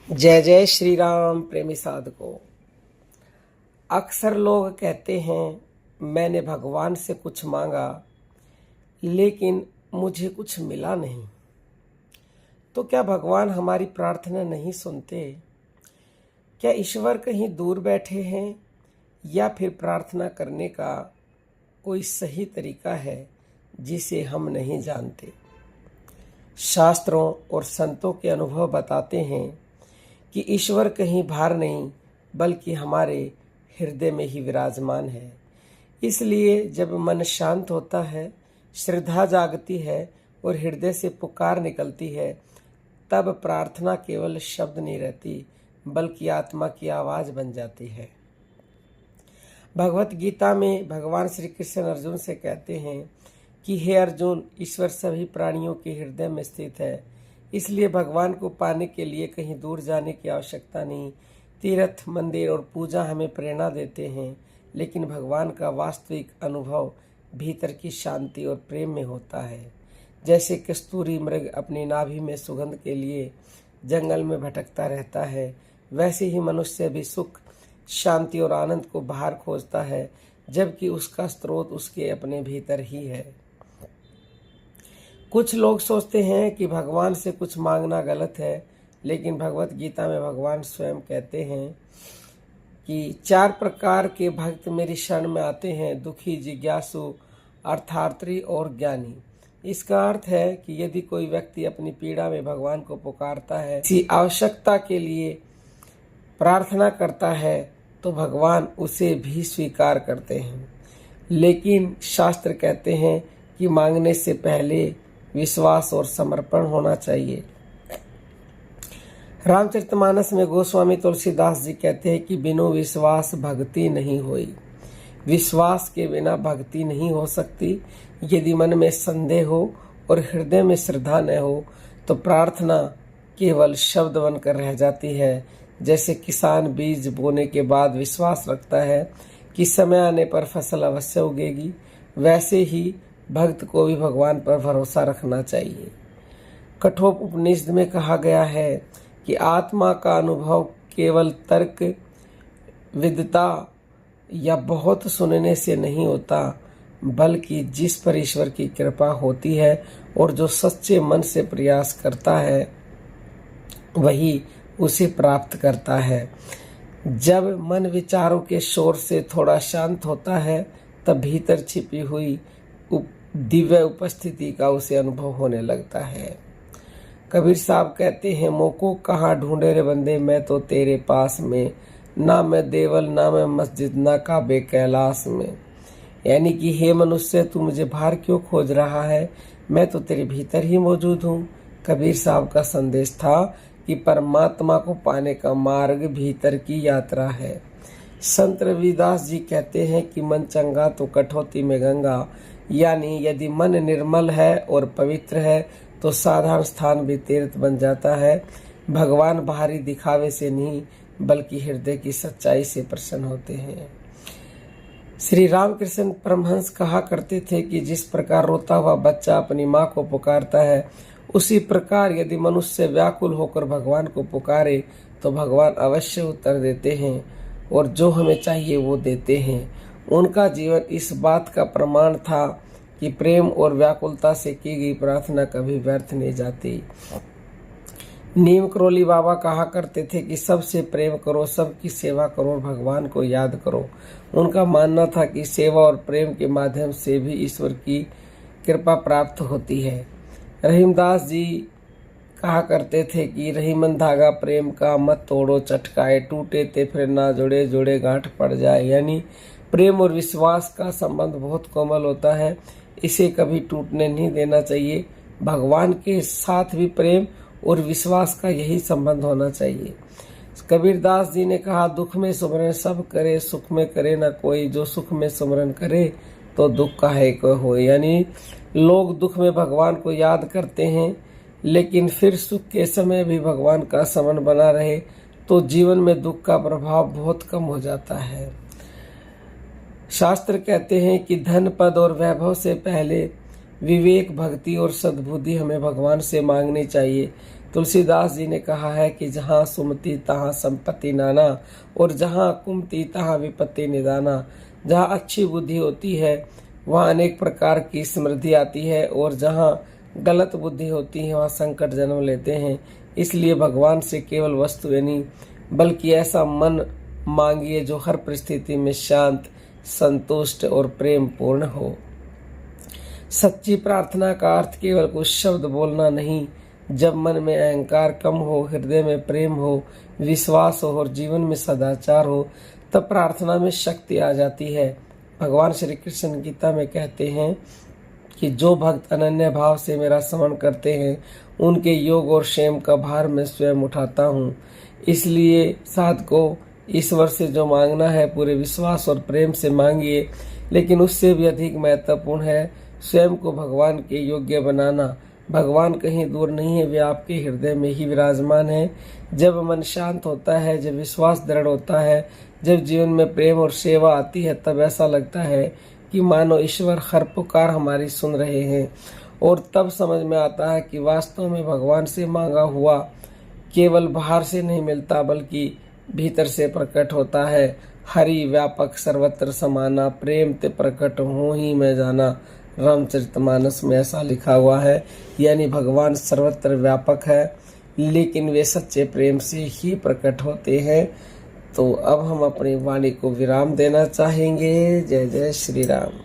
जय जय श्री राम प्रेमी साधकों। अक्सर लोग कहते हैं मैंने भगवान से कुछ मांगा लेकिन मुझे कुछ मिला नहीं। तो क्या भगवान हमारी प्रार्थना नहीं सुनते? क्या ईश्वर कहीं दूर बैठे हैं या फिर प्रार्थना करने का कोई सही तरीका है जिसे हम नहीं जानते? शास्त्रों और संतों के अनुभव बताते हैं कि ईश्वर कहीं बाहर नहीं बल्कि हमारे हृदय में ही विराजमान है। इसलिए जब मन शांत होता है, श्रद्धा जागती है और हृदय से पुकार निकलती है, तब प्रार्थना केवल शब्द नहीं रहती बल्कि आत्मा की आवाज बन जाती है। भगवत गीता में भगवान श्री कृष्ण अर्जुन से कहते हैं कि हे अर्जुन, ईश्वर सभी प्राणियों के हृदय में स्थित है। इसलिए भगवान को पाने के लिए कहीं दूर जाने की आवश्यकता नहीं। तीर्थ, मंदिर और पूजा हमें प्रेरणा देते हैं, लेकिन भगवान का वास्तविक अनुभव भीतर की शांति और प्रेम में होता है। जैसे कस्तूरी मृग अपनी नाभि में सुगंध के लिए जंगल में भटकता रहता है, वैसे ही मनुष्य भी सुख, शांति और आनंद को बाहर खोजता है, जबकि उसका स्रोत उसके अपने भीतर ही है। कुछ लोग सोचते हैं कि भगवान से कुछ मांगना गलत है, लेकिन भगवत गीता में भगवान स्वयं कहते हैं कि 4 प्रकार के भक्त मेरी शरण में आते हैं, दुखी, जिज्ञासु, अर्थार्थी और ज्ञानी। इसका अर्थ है कि यदि कोई व्यक्ति अपनी पीड़ा में भगवान को पुकारता है, किसी आवश्यकता के लिए प्रार्थना करता है, तो भगवान उसे भी स्वीकार करते हैं। लेकिन शास्त्र कहते हैं कि मांगने से पहले विश्वास और समर्पण होना चाहिए। रामचरितमानस में गोस्वामी तुलसीदास जी कहते हैं कि बिनु विश्वास भक्ति नहीं होई। विश्वास के बिना भक्ति नहीं हो सकती। यदि मन में संदेह हो और हृदय में श्रद्धा न हो तो प्रार्थना केवल शब्द बनकर रह जाती है। जैसे किसान बीज बोने के बाद विश्वास रखता है कि समय आने पर फसल अवश्य उगेगी, वैसे ही भक्त को भी भगवान पर भरोसा रखना चाहिए। कठोपनिषद में कहा गया है कि आत्मा का अनुभव केवल तर्क, विद्वता या बहुत सुनने से नहीं होता, बल्कि जिस पर ईश्वर की कृपा होती है और जो सच्चे मन से प्रयास करता है वही उसे प्राप्त करता है। जब मन विचारों के शोर से थोड़ा शांत होता है, तब भीतर छिपी हुई दिव्य उपस्थिति का उसे अनुभव होने लगता है। कबीर साहब कहते हैं, मोको कहाँ ढूंढे रे बंदे, मैं तो तेरे पास में, ना मैं देवल ना मैं मस्जिद ना काबे कैलाश में। यानी कि हे मनुष्य, तू मुझे बाहर क्यों खोज रहा है, मैं तो तेरे भीतर ही मौजूद हूँ। कबीर साहब का संदेश था कि परमात्मा को पाने का मार्ग भीतर की यात्रा है। संत रविदास जी कहते हैं कि मन चंगा तो कठौती में गंगा। यानी यदि मन निर्मल है और पवित्र है तो साधारण स्थान भी तीर्थ बन जाता है। भगवान बाहरी दिखावे से नहीं बल्कि हृदय की सच्चाई से प्रसन्न होते हैं। श्री रामकृष्ण परमहंस कहा करते थे कि जिस प्रकार रोता हुआ बच्चा अपनी माँ को पुकारता है, उसी प्रकार यदि मनुष्य व्याकुल होकर भगवान को पुकारे तो भगवान अवश्य उत्तर देते हैं और जो हमें चाहिए वो देते हैं। उनका जीवन इस बात का प्रमाण था कि प्रेम और व्याकुलता से की गई प्रार्थना कभी व्यर्थ नहीं जाती। नीम करोली बाबा कहा करते थे कि सबसे प्रेम करो, सबकी सेवा करो और भगवान को याद करो। उनका मानना था कि सेवा और प्रेम के माध्यम से भी ईश्वर की कृपा प्राप्त होती है। रहीमदास जी कहा करते थे कि रहीमन धागा प्रेम का मत तोड़ो चटकाए, टूटे ते फिर ना जुड़े, जुड़े गांठ पड़ जाए। यानी प्रेम और विश्वास का संबंध बहुत कोमल होता है, इसे कभी टूटने नहीं देना चाहिए। भगवान के साथ भी प्रेम और विश्वास का यही संबंध होना चाहिए। कबीरदास जी ने कहा, दुख में सुमरन सब करे, सुख में करे ना कोई, जो सुख में सुमरन करे तो दुख काहे को हो। यानी लोग दुख में भगवान को याद करते हैं, लेकिन फिर सुख के समय भी भगवान का स्मरण बना रहे तो जीवन में दुख का प्रभाव बहुत कम हो जाता है। शास्त्र कहते हैं कि धन, पद और वैभव से पहले विवेक, भक्ति और सद्बुद्धि हमें भगवान से मांगनी चाहिए, तुलसीदास जी ने कहा है कि जहाँ सुमति तहाँ संपत्ति नाना, और जहाँ कुमति तहाँ विपत्ति निदाना। जहाँ अच्छी बुद्धि होती है वहाँ अनेक प्रकार की समृद्धि आती है, और जहाँ गलत बुद्धि होती है वहाँ संकट जन्म लेते हैं। इसलिए भगवान से केवल वस्तुएं नहीं बल्कि ऐसा मन मांगिए जो हर परिस्थिति में शांत, संतुष्ट और प्रेम पूर्ण हो। सच्ची प्रार्थना का अर्थ केवल कुछ शब्द बोलना नहीं। जब मन में अहंकार कम हो, हृदय में प्रेम हो, विश्वास हो और जीवन में सदाचार हो, तब प्रार्थना में शक्ति आ जाती है। भगवान श्री कृष्ण गीता में कहते हैं कि जो भक्त अनन्य भाव से मेरा स्मरण करते हैं उनके योग और क्षेम का भार मैं स्वयं उठाता हूँ। इसलिए साधको ईश्वर से जो मांगना है पूरे विश्वास और प्रेम से मांगिए, लेकिन उससे भी अधिक महत्वपूर्ण है स्वयं को भगवान के योग्य बनाना। भगवान कहीं दूर नहीं है, वे आपके हृदय में ही विराजमान है। जब मन शांत होता है, जब विश्वास दृढ़ होता है, जब जीवन में प्रेम और सेवा आती है, तब ऐसा लगता है कि मानो ईश्वर हर पुकार हमारी सुन रहे हैं। और तब समझ में आता है कि वास्तव में भगवान से मांगा हुआ केवल बाहर से नहीं मिलता बल्कि भीतर से प्रकट होता है। हरि व्यापक सर्वत्र समाना, प्रेम ते प्रकट हो ही मैं जाना। रामचरितमानस में ऐसा लिखा हुआ है। यानी भगवान सर्वत्र व्यापक है, लेकिन वे सच्चे प्रेम से ही प्रकट होते हैं। तो अब हम अपनी वाणी को विराम देना चाहेंगे। जय जय श्री राम।